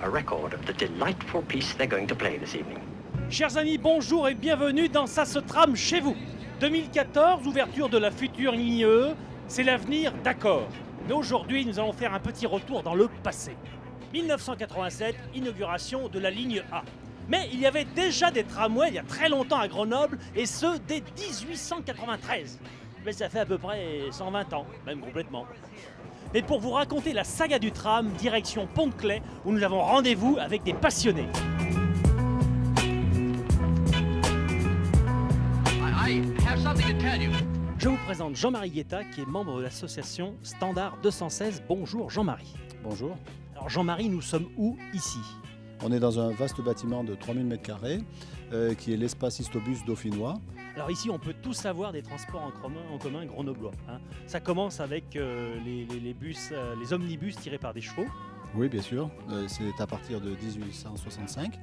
a record of the delightful piece they're going to play this evening. Chers amis, bonjour et bienvenue dans Ça se trame chez vous. 2014, ouverture de la future ligne E, c'est l'avenir, d'accord. Mais aujourd'hui, nous allons faire un petit retour dans le passé. 1987, inauguration de la ligne A. Mais il y avait déjà des tramways il y a très longtemps à Grenoble, et ce, dès 1893. Mais ça fait à peu près 120 ans, même complètement. Mais pour vous raconter la saga du tram, direction Pont-de-Claix, où nous avons rendez-vous avec des passionnés. Je vous présente Jean-Marie Guetta, qui est membre de l'association Standard 216. Bonjour Jean-Marie. Bonjour. Alors Jean-Marie, nous sommes où ici? On est dans un vaste bâtiment de 3000 m², qui est l'espace Histobus dauphinois. Alors ici, on peut tout savoir des transports en commun grenoblois. Hein. Ça commence avec les bus, les omnibus tirés par des chevaux. Oui, bien sûr. C'est à partir de 1865.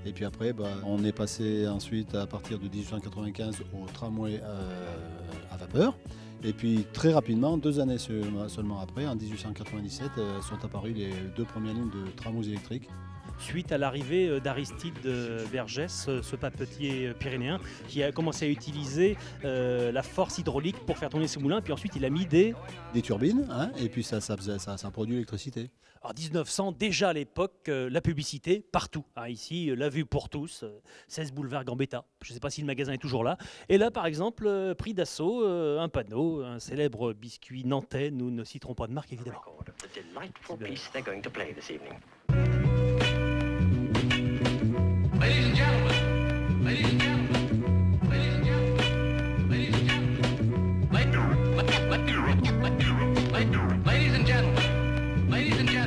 Et puis après, on est passé ensuite à partir de 1895 au tramway à vapeur. Et puis très rapidement, 2 années seulement après, en 1897, sont apparues les 2 premières lignes de tramways électriques. Suite à l'arrivée d'Aristide Vergès, ce papetier pyrénéen, qui a commencé à utiliser la force hydraulique pour faire tourner ses moulins, puis ensuite il a mis des turbines, hein, et puis ça produit l'électricité. Alors 1900, déjà à l'époque, la publicité partout. Hein, ici, la vue pour tous, 16 boulevard Gambetta. Je ne sais pas si le magasin est toujours là. Et là, par exemple, pris d'assaut, un panneau, un célèbre biscuit nantais. Nous ne citerons pas de marque, évidemment. Ladies and gentlemen, ladies and gentlemen, ladies and gentlemen, ladies and gentlemen, ladies and gentlemen, ladies and gentlemen,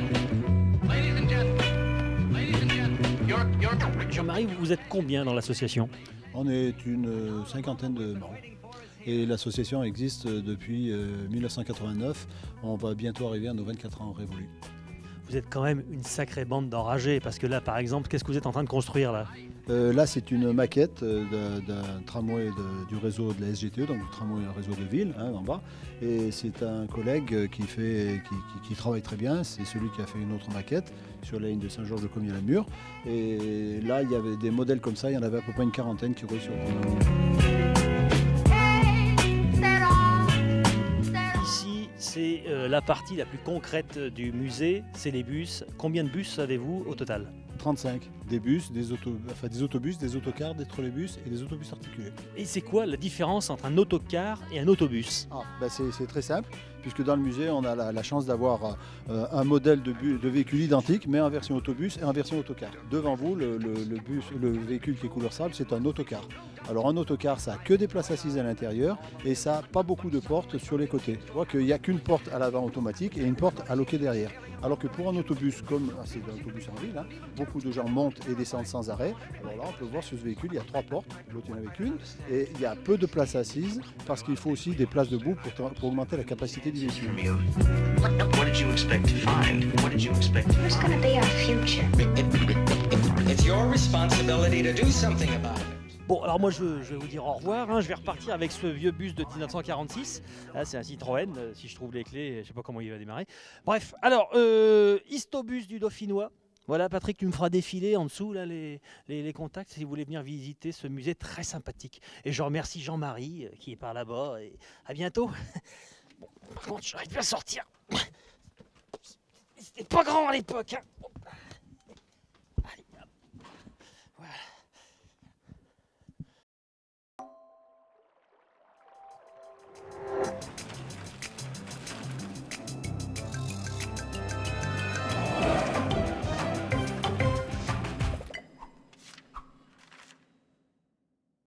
ladies and gentlemen, ladies and gentlemen, Jean-Marie, vous êtes combien dans l'association? On est une 50aine de membres. Et l'association existe depuis 1989. On va bientôt arriver à nos 24 ans révolus. Vous êtes quand même une sacrée bande d'enragés, parce que là, par exemple, qu'est-ce que vous êtes en train de construire là? Là, c'est une maquette d'un tramway du réseau de la SGTE, donc du tramway réseau de ville, hein, en bas. Et c'est un collègue qui travaille très bien, c'est celui qui a fait une autre maquette sur la ligne de Saint-Georges-de-Comiers-la-Mure. Et là, il y avait des modèles comme ça, il y en avait à peu près une quarantaine qui roulaient sur le C'est la partie la plus concrète du musée, c'est les bus. Combien de bus avez-vous au total? 35. Des bus, des autobus, des autocars, des trolleybus et des autobus articulés. Et c'est quoi la différence entre un autocar et un autobus? C'est très simple, puisque dans le musée, on a la chance d'avoir un modèle de véhicule identique, mais en version autobus et en version autocar. Devant vous, le véhicule qui est couleur sable, c'est un autocar. Alors un autocar, ça n'a que des places assises à l'intérieur et ça n'a pas beaucoup de portes sur les côtés. On voit qu'il n'y a qu'une porte à l'avant automatique et une porte à loquet derrière. Alors que pour un autobus, comme c'est un autobus en ville, hein, beaucoup de gens montent et descendent sans arrêt. Alors là, on peut voir sur ce véhicule, il y a 3 portes, l'autre il n'y en avait qu'une. Et il y a peu de places assises parce qu'il faut aussi des places debout pour augmenter la capacité du véhicule. What did you expect to find? What did you expect? Who's going to be our future? It's your responsibility to do something about it. Bon, alors moi je vais vous dire au revoir, hein. Je vais repartir avec ce vieux bus de 1946. Là, c'est un Citroën, si je trouve les clés, je sais pas comment il va démarrer. Bref, alors, Histobus du Dauphinois. Voilà, Patrick, tu me feras défiler en dessous là, les contacts si vous voulez venir visiter ce musée très sympathique. Et je remercie Jean-Marie qui est par là-bas. Et à bientôt. Bon, par contre, j'arrive plus à sortir. C'était pas grand à l'époque. Hein.